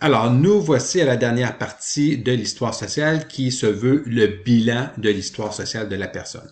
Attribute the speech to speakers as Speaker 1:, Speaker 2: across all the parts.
Speaker 1: Alors, nous voici à la dernière partie de l'histoire sociale qui se veut le bilan de l'histoire sociale de la personne.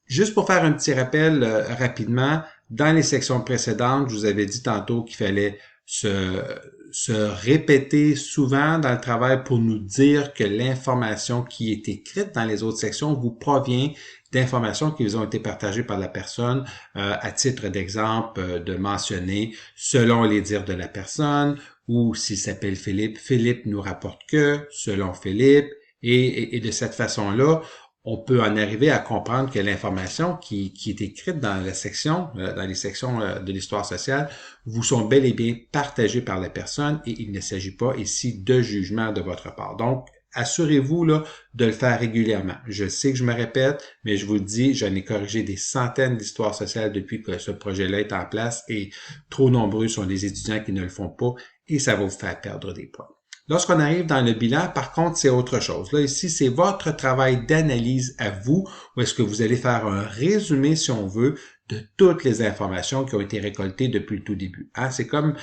Speaker 1: Juste pour faire un petit rappel rapidement, dans les sections précédentes, je vous avais dit tantôt qu'il fallait se répéter souvent dans le travail pour nous dire que l'information qui est écrite dans les autres sections vous provient d'informations qui vous ont été partagées par la personne, à titre d'exemple, de mentionner selon les dires de la personne, ou s'il s'appelle Philippe, Philippe nous rapporte que, selon Philippe, et de cette façon-là, on peut en arriver à comprendre que l'information qui est écrite dans la section, dans les sections de l'histoire sociale, vous sont bel et bien partagées par la personne et il ne s'agit pas ici de jugement de votre part. Donc, assurez-vous là de le faire régulièrement. Je sais que je me répète, mais je vous le dis, j'en ai corrigé des centaines d'histoires sociales depuis que ce projet-là est en place et trop nombreux sont les étudiants qui ne le font pas et ça va vous faire perdre des points. Lorsqu'on arrive dans le bilan, par contre, c'est autre chose. Là, ici, c'est votre travail d'analyse à vous, où est-ce que vous allez faire un résumé, si on veut, de toutes les informations qui ont été récoltées depuis le tout début. Hein? C'est comme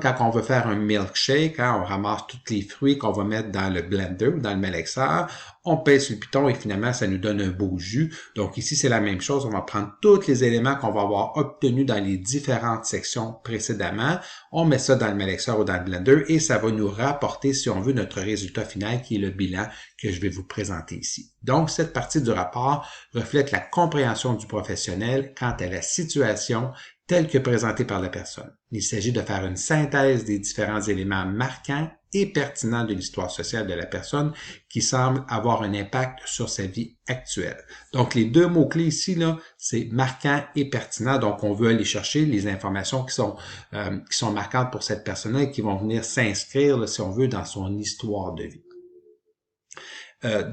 Speaker 1: quand on veut faire un milkshake, hein? On ramasse tous les fruits qu'on va mettre dans le blender ou dans le malaxeur, on pèse sur le piton et finalement, ça nous donne un beau jus. Donc ici, c'est la même chose. On va prendre tous les éléments qu'on va avoir obtenus dans les différentes sections précédemment, on met ça dans le malaxeur ou dans le blender et ça va nous rapporter, si on veut, notre résultat final qui est le bilan que je vais vous présenter ici. Donc, cette partie du rapport reflète la compréhension du professionnel quant à la situation telle que présentée par la personne. Il s'agit de faire une synthèse des différents éléments marquants et pertinents de l'histoire sociale de la personne qui semble avoir un impact sur sa vie actuelle. Donc, les deux mots-clés ici, là, c'est marquant et pertinent. Donc, on veut aller chercher les informations qui sont marquantes pour cette personne-là et qui vont venir s'inscrire, là, si on veut, dans son histoire de vie.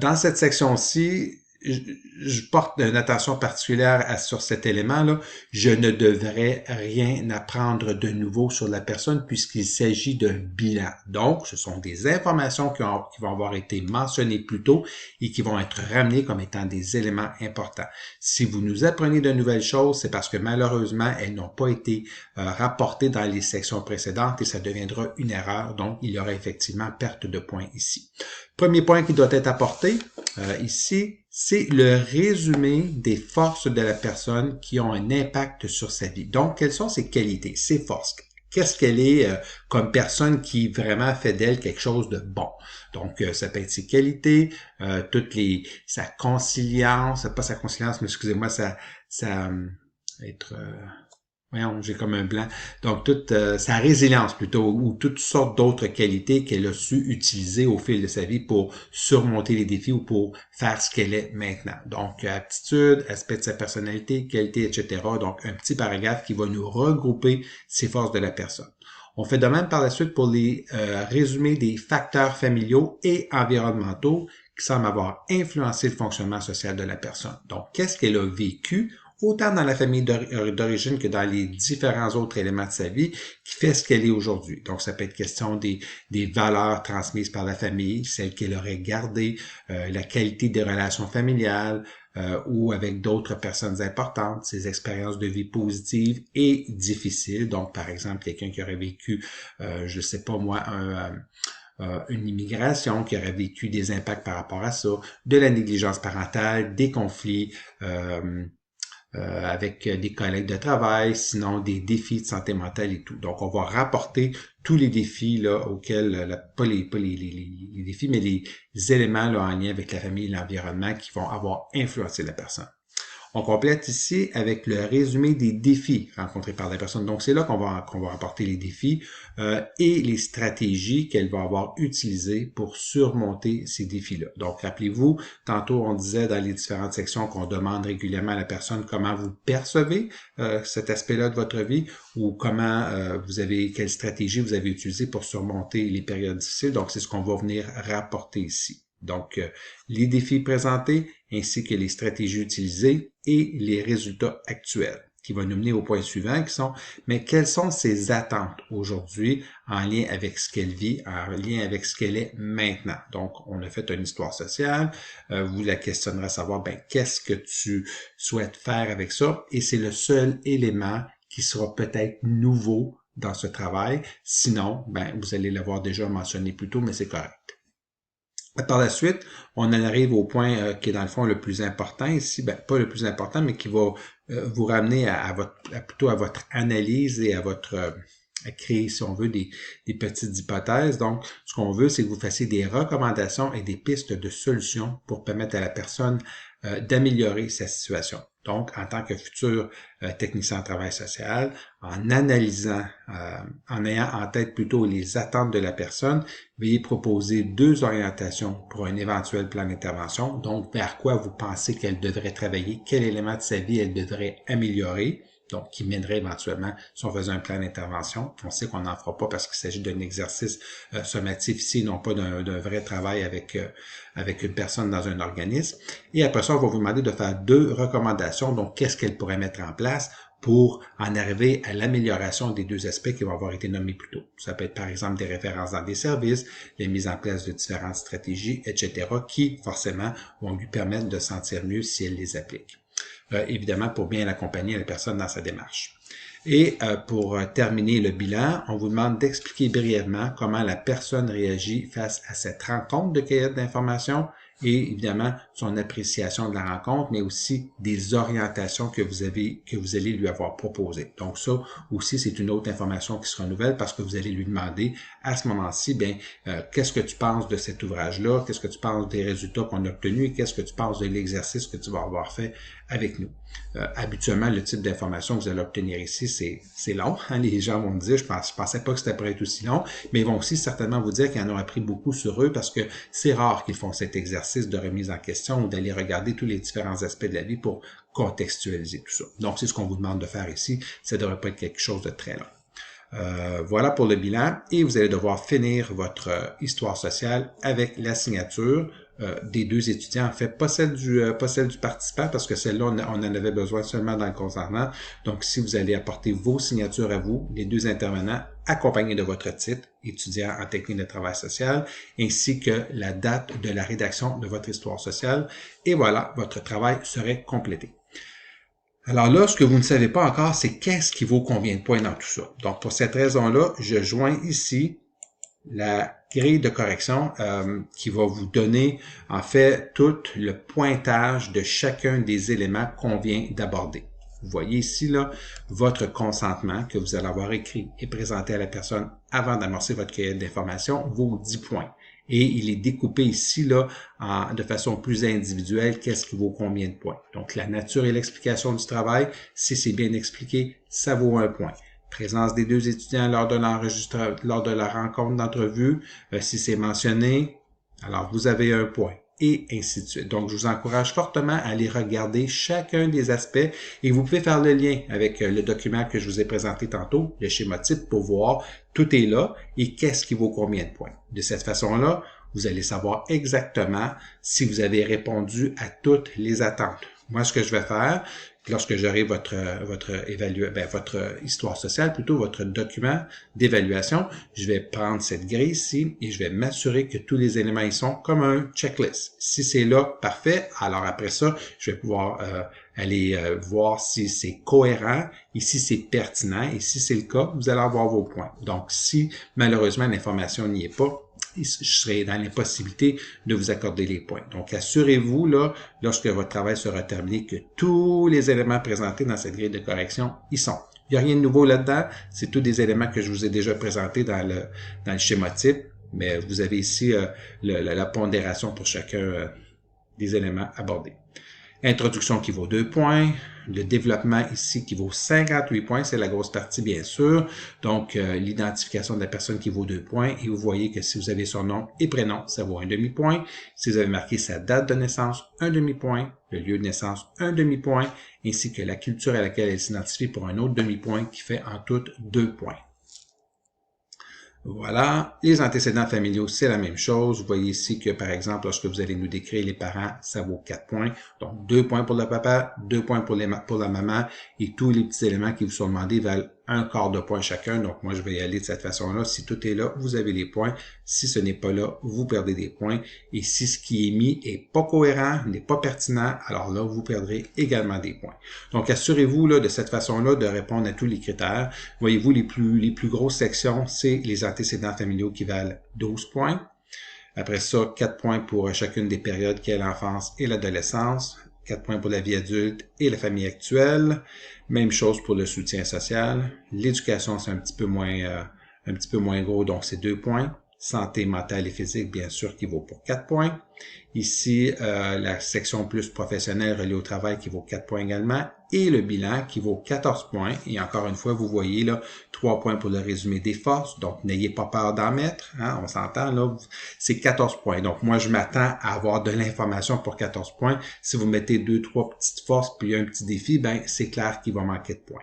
Speaker 1: Dans cette section-ci, je porte une attention particulière sur cet élément-là. Je ne devrais rien apprendre de nouveau sur la personne puisqu'il s'agit d'un bilan. Donc, ce sont des informations qui vont avoir été mentionnées plus tôt et qui vont être ramenées comme étant des éléments importants. Si vous nous apprenez de nouvelles choses, c'est parce que malheureusement, elles n'ont pas été rapportées dans les sections précédentes et ça deviendra une erreur. Donc, il y aura effectivement perte de points ici. Premier point qui doit être apporté ici, c'est le résumé des forces de la personne qui ont un impact sur sa vie. Donc, quelles sont ses qualités, ses forces? Qu'est-ce qu'elle est comme personne qui vraiment fait d'elle quelque chose de bon? Donc, ça peut être ses qualités, sa conciliance, pas sa conciliance, mais excusez-moi, voyons, j'ai comme un blanc. Donc, toute sa résilience plutôt, ou toutes sortes d'autres qualités qu'elle a su utiliser au fil de sa vie pour surmonter les défis ou pour faire ce qu'elle est maintenant. Donc, aptitude, aspect de sa personnalité, qualité, etc. Donc, un petit paragraphe qui va nous regrouper ces forces de la personne. On fait de même par la suite pour les résumés des facteurs familiaux et environnementaux qui semblent avoir influencé le fonctionnement social de la personne. Donc, qu'est-ce qu'elle a vécu autant dans la famille d'origine que dans les différents autres éléments de sa vie, qui fait ce qu'elle est aujourd'hui. Donc, ça peut être question des valeurs transmises par la famille, celles qu'elle aurait gardées, la qualité des relations familiales, ou avec d'autres personnes importantes, ses expériences de vie positives et difficiles. Donc, par exemple, quelqu'un qui aurait vécu, je sais pas moi, une immigration, qui aurait vécu des impacts par rapport à ça, de la négligence parentale, des conflits, avec des collègues de travail, sinon des défis de santé mentale et tout. Donc, on va rapporter tous les défis là auxquels, pas les défis, mais les éléments là, en lien avec la famille et l'environnement qui vont avoir influencé la personne. On complète ici avec le résumé des défis rencontrés par la personne. Donc, c'est là qu'on va rapporter les défis et les stratégies qu'elle va avoir utilisées pour surmonter ces défis-là. Donc, rappelez-vous, tantôt, on disait dans les différentes sections qu'on demande régulièrement à la personne comment vous percevez cet aspect-là de votre vie ou comment quelle stratégie vous avez utilisée pour surmonter les périodes difficiles. Donc, c'est ce qu'on va venir rapporter ici. Donc, les défis présentés ainsi que les stratégies utilisées et les résultats actuels qui vont nous mener au point suivant qui sont, mais quelles sont ses attentes aujourd'hui en lien avec ce qu'elle vit, en lien avec ce qu'elle est maintenant? Donc, on a fait une histoire sociale, vous la questionnerez à savoir, qu'est-ce que tu souhaites faire avec ça? Et c'est le seul élément qui sera peut-être nouveau dans ce travail. Sinon, vous allez l'avoir déjà mentionné plus tôt, mais c'est correct. Par la suite, on en arrive au point qui est dans le fond le plus important ici, pas le plus important, mais qui va vous ramener plutôt à votre analyse et à créer, si on veut, des petites hypothèses. Donc, ce qu'on veut, c'est que vous fassiez des recommandations et des pistes de solutions pour permettre à la personne d'améliorer sa situation. Donc, en tant que futur technicien en travail social, en analysant, en ayant en tête plutôt les attentes de la personne, veuillez proposer 2 orientations pour un éventuel plan d'intervention. Donc, vers quoi vous pensez qu'elle devrait travailler, quel élément de sa vie elle devrait améliorer. Donc, qui mènerait éventuellement, si on faisait un plan d'intervention. On sait qu'on n'en fera pas parce qu'il s'agit d'un exercice sommatif ici, non pas d'un vrai travail avec une personne dans un organisme. Et après ça, on va vous demander de faire 2 recommandations. Donc, qu'est-ce qu'elle pourrait mettre en place pour en arriver à l'amélioration des 2 aspects qui vont avoir été nommés plus tôt. Ça peut être par exemple des références dans des services, les mises en place de différentes stratégies, etc., qui forcément vont lui permettre de sentir mieux si elle les applique. Évidemment, pour bien accompagner la personne dans sa démarche. Et pour terminer le bilan, on vous demande d'expliquer brièvement comment la personne réagit face à cette rencontre de cueillette d'informations et évidemment son appréciation de la rencontre, mais aussi des orientations que vous allez lui avoir proposées. Donc ça aussi, c'est une autre information qui sera nouvelle parce que vous allez lui demander à ce moment-ci, qu'est-ce que tu penses de cet ouvrage-là, qu'est-ce que tu penses des résultats qu'on a obtenus et qu'est-ce que tu penses de l'exercice que tu vas avoir fait avec nous. Habituellement, le type d'information que vous allez obtenir ici, c'est long. Hein? Les gens vont me dire, je pensais pas que c'était pourrait être aussi long, mais ils vont aussi certainement vous dire qu'ils en ont appris beaucoup sur eux parce que c'est rare qu'ils font cet exercice de remise en question ou d'aller regarder tous les différents aspects de la vie pour contextualiser tout ça. Donc, c'est ce qu'on vous demande de faire ici. Ça ne devrait pas être quelque chose de très long. Voilà pour le bilan et vous allez devoir finir votre histoire sociale avec la signature des 2 étudiants, en fait, pas celle du participant, parce que celle-là, on en avait besoin seulement dans le consentement. Donc, si vous allez apporter vos signatures à vous, les 2 intervenants, accompagnés de votre titre, étudiant en technique de travail social, ainsi que la date de la rédaction de votre histoire sociale, et voilà, votre travail serait complété. Alors là, ce que vous ne savez pas encore, c'est qu'est-ce qui vaut combien de points dans tout ça. Donc, pour cette raison-là, je joins ici la grille de correction qui va vous donner en fait tout le pointage de chacun des éléments qu'on vient d'aborder. Vous voyez ici là votre consentement que vous allez avoir écrit et présenté à la personne avant d'amorcer votre cueillette d'informations vaut 10 points. Et il est découpé ici là de façon plus individuelle qu'est-ce qui vaut combien de points. Donc la nature et l'explication du travail, si c'est bien expliqué, ça vaut 1 point. Présence des 2 étudiants lors de la rencontre d'entrevue, si c'est mentionné, alors vous avez 1 point, et ainsi de suite. Donc, je vous encourage fortement à aller regarder chacun des aspects et vous pouvez faire le lien avec le document que je vous ai présenté tantôt, le schéma type, pour voir tout est là et qu'est-ce qui vaut combien de points. De cette façon-là, vous allez savoir exactement si vous avez répondu à toutes les attentes. Moi, ce que je vais faire, lorsque j'aurai votre histoire sociale, plutôt votre document d'évaluation, je vais prendre cette grille ici et je vais m'assurer que tous les éléments y sont comme un checklist. Si c'est là, parfait. Alors après ça, je vais pouvoir aller voir si c'est cohérent et si c'est pertinent. Et si c'est le cas, vous allez avoir vos points. Donc, si malheureusement l'information n'y est pas, je serai dans l'impossibilité de vous accorder les points. Donc, assurez-vous, là, lorsque votre travail sera terminé, que tous les éléments présentés dans cette grille de correction y sont. Il n'y a rien de nouveau là-dedans. C'est tous des éléments que je vous ai déjà présentés dans le schéma type, mais vous avez ici la pondération pour chacun des éléments abordés. Introduction qui vaut 2 points. Le développement ici qui vaut 58 points. C'est la grosse partie, bien sûr. Donc, l'identification de la personne qui vaut 2 points. Et vous voyez que si vous avez son nom et prénom, ça vaut 1 demi-point. Si vous avez marqué sa date de naissance, 1 demi-point. Le lieu de naissance, 1 demi-point. Ainsi que la culture à laquelle elle s'identifie pour un autre demi-point qui fait en tout 2 points. Voilà. Les antécédents familiaux, c'est la même chose. Vous voyez ici que, par exemple, lorsque vous allez nous décrire les parents, ça vaut 4 points. Donc, 2 points pour le papa, 2 points pour la maman, et tous les petits éléments qui vous sont demandés valent un quart de point chacun. Donc, moi, je vais y aller de cette façon-là. Si tout est là, vous avez les points. Si ce n'est pas là, vous perdez des points. Et si ce qui est mis est pas cohérent, n'est pas pertinent, alors là, vous perdrez également des points. Donc, assurez-vous là, de cette façon-là de répondre à tous les critères. Voyez-vous, les plus grosses sections, c'est les antécédents familiaux qui valent 12 points. Après ça, 4 points pour chacune des périodes qui est l'enfance et l'adolescence. 4 points pour la vie adulte et la famille actuelle. Même chose pour le soutien social. L'éducation, c'est un petit peu moins gros, donc c'est 2 points. Santé mentale et physique, bien sûr, qui vaut pour 4 points. Ici, la section plus professionnelle reliée au travail qui vaut 4 points également. Et le bilan qui vaut 14 points. Et encore une fois, vous voyez là, 3 points pour le résumé des forces. Donc, n'ayez pas peur d'en mettre. Hein, on s'entend là, c'est 14 points. Donc, moi, je m'attends à avoir de l'information pour 14 points. Si vous mettez 2-3 petites forces puis un petit défi, ben c'est clair qu'il va manquer de points.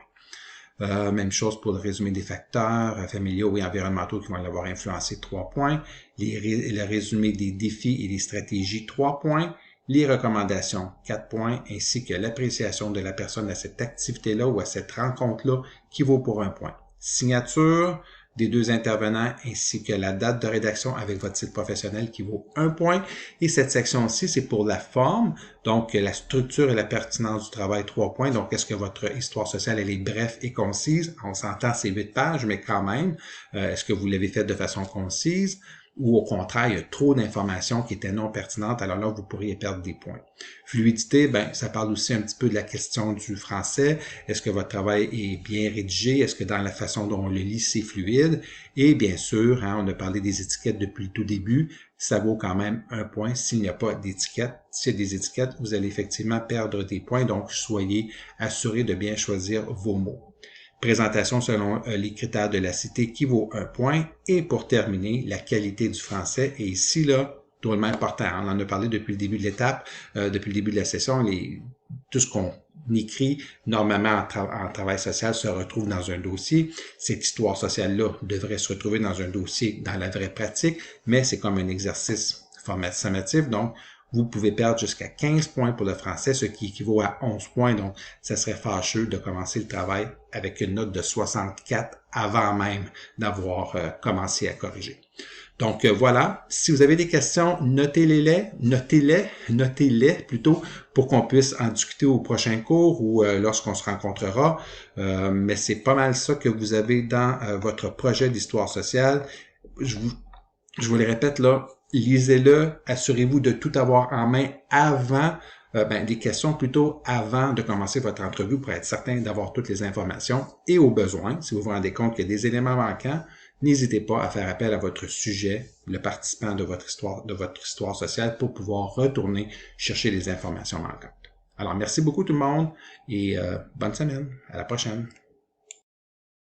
Speaker 1: Même chose pour le résumé des facteurs familiaux et environnementaux qui vont l'avoir influencé, 3 points. Le résumé des défis et des stratégies, 3 points. Les recommandations, 4 points, ainsi que l'appréciation de la personne à cette activité-là ou à cette rencontre-là qui vaut pour 1 point. Signature des 2 intervenants ainsi que la date de rédaction avec votre titre professionnel qui vaut 1 point. Et cette section-ci, c'est pour la forme, donc la structure et la pertinence du travail, 3 points. Donc, est-ce que votre histoire sociale, elle est brève et concise? On s'entend, c'est 8 pages, mais quand même, est-ce que vous l'avez fait de façon concise? Ou au contraire, il y a trop d'informations qui étaient non pertinentes, alors là, vous pourriez perdre des points. Fluidité, ben, ça parle aussi un petit peu de la question du français. Est-ce que votre travail est bien rédigé? Est-ce que dans la façon dont on le lit, c'est fluide? Et bien sûr, hein, on a parlé des étiquettes depuis le tout début, ça vaut quand même 1 point s'il n'y a pas d'étiquette. S'il y a des étiquettes, vous allez effectivement perdre des points, donc soyez assurés de bien choisir vos mots. Présentation selon les critères de la cité qui vaut 1 point. Et pour terminer, la qualité du français. Et ici, là, drôlement important. On en a parlé depuis le début de l'étape, depuis le début de la session. Tout ce qu'on écrit normalement en travail social se retrouve dans un dossier. Cette histoire sociale-là devrait se retrouver dans un dossier dans la vraie pratique, mais c'est comme un exercice formatif. Donc, vous pouvez perdre jusqu'à 15 points pour le français, ce qui équivaut à 11 points. Donc, ça serait fâcheux de commencer le travail avec une note de 64 avant même d'avoir commencé à corriger. Donc, voilà. Si vous avez des questions, notez-les plutôt pour qu'on puisse en discuter au prochain cours ou lorsqu'on se rencontrera. Mais c'est pas mal ça que vous avez dans votre projet d'histoire sociale. Je vous le répète là, lisez-le, assurez-vous de tout avoir en main avant, des questions plutôt avant de commencer votre entrevue pour être certain d'avoir toutes les informations. Et au besoin, si vous vous rendez compte qu'il y a des éléments manquants, n'hésitez pas à faire appel à votre sujet, le participant de votre histoire sociale pour pouvoir retourner chercher les informations manquantes. Alors, merci beaucoup tout le monde et bonne semaine. À la prochaine.